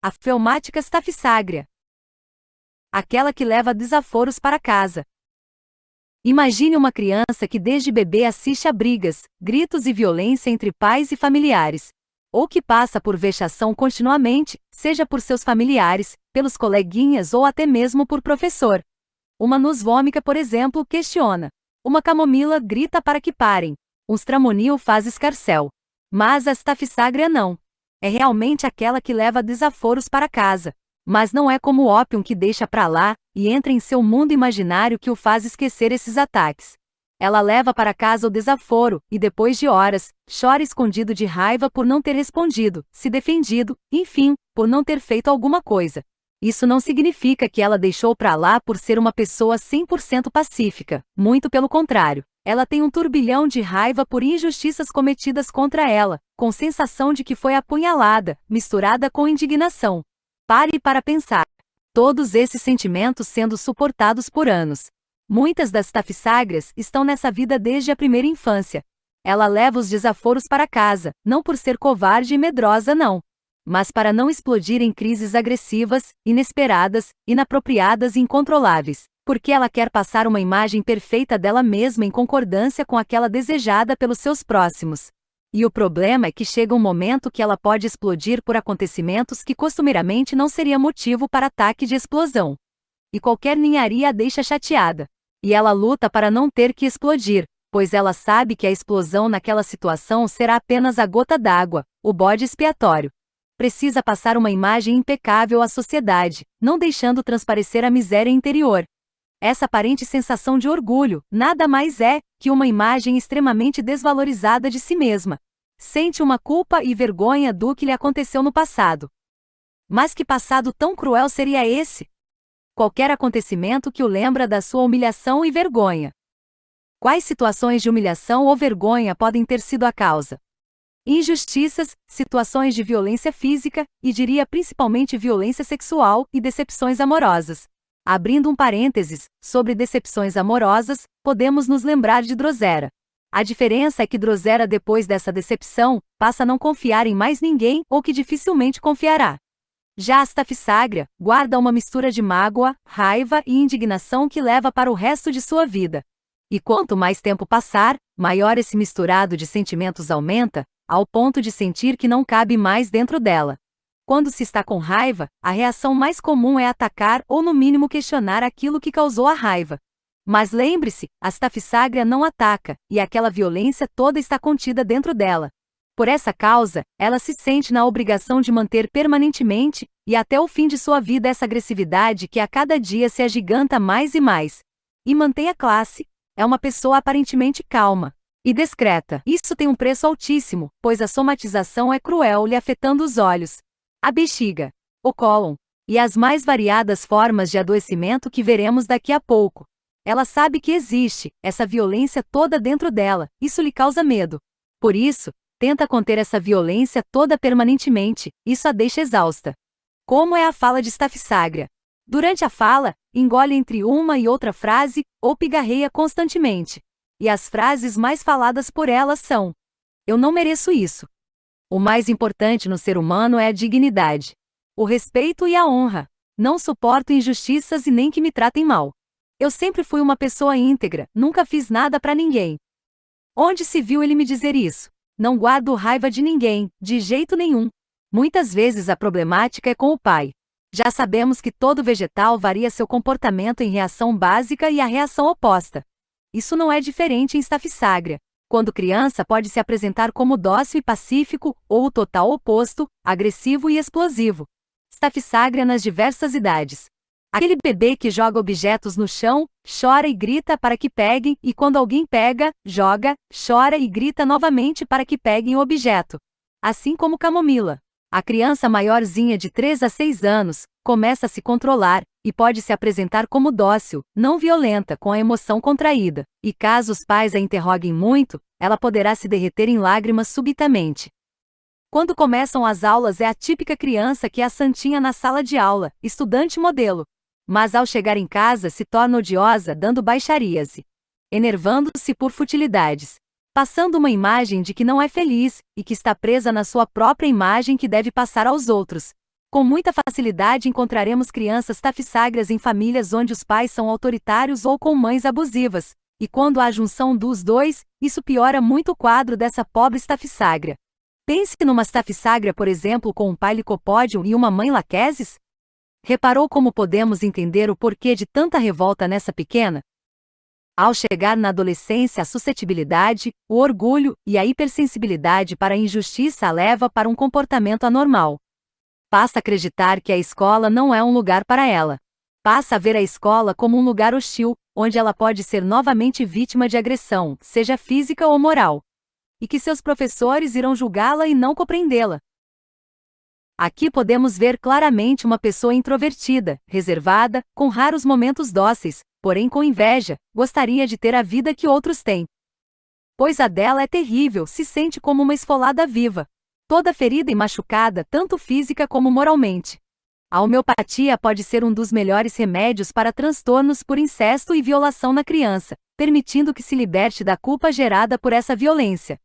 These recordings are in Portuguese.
A fleumática staphysagra. Aquela que leva desaforos para casa. Imagine uma criança que desde bebê assiste a brigas, gritos e violência entre pais e familiares. Ou que passa por vexação continuamente, seja por seus familiares, pelos coleguinhas ou até mesmo por professor. Uma noz vômica, por exemplo, questiona. Uma camomila grita para que parem. Um stramonil faz escarcéu. Mas a staphysagra não. É realmente aquela que leva desaforos para casa. Mas não é como o ópium que deixa pra lá e entra em seu mundo imaginário que o faz esquecer esses ataques. Ela leva para casa o desaforo e depois de horas, chora escondido de raiva por não ter respondido, se defendido, enfim, por não ter feito alguma coisa. Isso não significa que ela deixou pra lá por ser uma pessoa 100% pacífica, muito pelo contrário. Ela tem um turbilhão de raiva por injustiças cometidas contra ela, com sensação de que foi apunhalada, misturada com indignação. Pare para pensar. Todos esses sentimentos sendo suportados por anos. Muitas das staphysagra's estão nessa vida desde a primeira infância. Ela leva os desaforos para casa, não por ser covarde e medrosa não, mas para não explodir em crises agressivas, inesperadas, inapropriadas e incontroláveis, porque ela quer passar uma imagem perfeita dela mesma em concordância com aquela desejada pelos seus próximos. E o problema é que chega um momento que ela pode explodir por acontecimentos que costumeiramente não seria motivo para ataque de explosão. E qualquer ninharia a deixa chateada. E ela luta para não ter que explodir, pois ela sabe que a explosão naquela situação será apenas a gota d'água, o bode expiatório. Precisa passar uma imagem impecável à sociedade, não deixando transparecer a miséria interior. Essa aparente sensação de orgulho nada mais é que uma imagem extremamente desvalorizada de si mesma. Sente uma culpa e vergonha do que lhe aconteceu no passado. Mas que passado tão cruel seria esse? Qualquer acontecimento que o lembra da sua humilhação e vergonha. Quais situações de humilhação ou vergonha podem ter sido a causa? Injustiças, situações de violência física, e diria principalmente violência sexual e decepções amorosas. Abrindo um parênteses, sobre decepções amorosas, podemos nos lembrar de Drosera. A diferença é que Drosera, depois dessa decepção, passa a não confiar em mais ninguém ou que dificilmente confiará. Já a staphysagra guarda uma mistura de mágoa, raiva e indignação que leva para o resto de sua vida. E quanto mais tempo passar, maior esse misturado de sentimentos aumenta, ao ponto de sentir que não cabe mais dentro dela. Quando se está com raiva, a reação mais comum é atacar ou no mínimo questionar aquilo que causou a raiva. Mas lembre-se, a staphysagra não ataca, e aquela violência toda está contida dentro dela. Por essa causa, ela se sente na obrigação de manter permanentemente, e até o fim de sua vida essa agressividade que a cada dia se agiganta mais e mais. E mantém a classe. É uma pessoa aparentemente calma e discreta. Isso tem um preço altíssimo, pois a somatização é cruel, lhe afetando os olhos, a bexiga, o cólon, e as mais variadas formas de adoecimento que veremos daqui a pouco. Ela sabe que existe essa violência toda dentro dela, isso lhe causa medo. Por isso, tenta conter essa violência toda permanentemente, isso a deixa exausta. Como é a fala de staphysagra? Durante a fala, engole entre uma e outra frase, ou pigarreia constantemente. E as frases mais faladas por ela são: eu não mereço isso. O mais importante no ser humano é a dignidade, o respeito e a honra. Não suporto injustiças e nem que me tratem mal. Eu sempre fui uma pessoa íntegra, nunca fiz nada para ninguém. Onde se viu ele me dizer isso? Não guardo raiva de ninguém, de jeito nenhum. Muitas vezes a problemática é com o pai. Já sabemos que todo vegetal varia seu comportamento em reação básica e a reação oposta. Isso não é diferente em staphysagra. Quando criança pode se apresentar como dócil e pacífico, ou o total oposto, agressivo e explosivo. Staphysagra nas diversas idades. Aquele bebê que joga objetos no chão, chora e grita para que peguem, e quando alguém pega, joga, chora e grita novamente para que peguem o objeto. Assim como camomila. A criança maiorzinha de 3 a 6 anos começa a se controlar e pode se apresentar como dócil, não violenta, com a emoção contraída. E caso os pais a interroguem muito, ela poderá se derreter em lágrimas subitamente. Quando começam as aulas é a típica criança que é a santinha na sala de aula, estudante modelo. Mas ao chegar em casa se torna odiosa, dando baixarias e enervando-se por futilidades, passando uma imagem de que não é feliz, e que está presa na sua própria imagem que deve passar aos outros. Com muita facilidade encontraremos crianças tafisságrias em famílias onde os pais são autoritários ou com mães abusivas, e quando há a junção dos dois, isso piora muito o quadro dessa pobre tafisságria. Pense numa tafisságria, por exemplo, com um pai licopódio e uma mãe laquesis? Reparou como podemos entender o porquê de tanta revolta nessa pequena? Ao chegar na adolescência, a suscetibilidade, o orgulho e a hipersensibilidade para a injustiça a leva para um comportamento anormal. Passa a acreditar que a escola não é um lugar para ela. Passa a ver a escola como um lugar hostil, onde ela pode ser novamente vítima de agressão, seja física ou moral. E que seus professores irão julgá-la e não compreendê-la. Aqui podemos ver claramente uma pessoa introvertida, reservada, com raros momentos dóceis, porém com inveja, gostaria de ter a vida que outros têm. Pois a dela é terrível, se sente como uma esfolada viva, toda ferida e machucada, tanto física como moralmente. A homeopatia pode ser um dos melhores remédios para transtornos por incesto e violação na criança, permitindo que se liberte da culpa gerada por essa violência.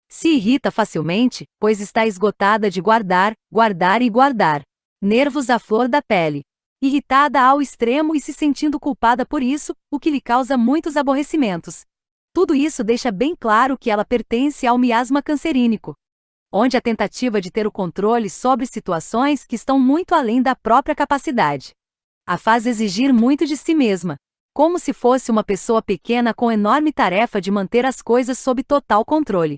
Se irrita facilmente, pois está esgotada de guardar, guardar e guardar. Nervos à flor da pele. Irritada ao extremo e se sentindo culpada por isso, o que lhe causa muitos aborrecimentos. Tudo isso deixa bem claro que ela pertence ao miasma cancerínico, onde a tentativa de ter o controle sobre situações que estão muito além da própria capacidade a faz exigir muito de si mesma, como se fosse uma pessoa pequena com enorme tarefa de manter as coisas sob total controle.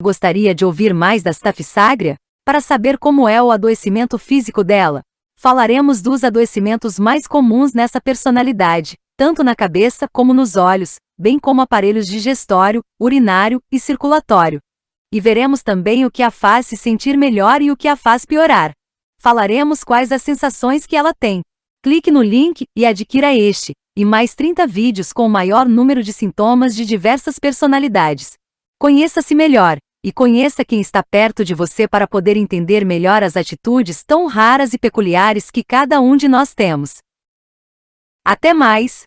Gostaria de ouvir mais da tafisságria? Para saber como é o adoecimento físico dela, falaremos dos adoecimentos mais comuns nessa personalidade, tanto na cabeça como nos olhos, bem como aparelhos digestório, urinário e circulatório. E veremos também o que a faz se sentir melhor e o que a faz piorar. Falaremos quais as sensações que ela tem. Clique no link e adquira este, e mais 30 vídeos com o maior número de sintomas de diversas personalidades. Conheça-se melhor, e conheça quem está perto de você para poder entender melhor as atitudes tão raras e peculiares que cada um de nós temos. Até mais!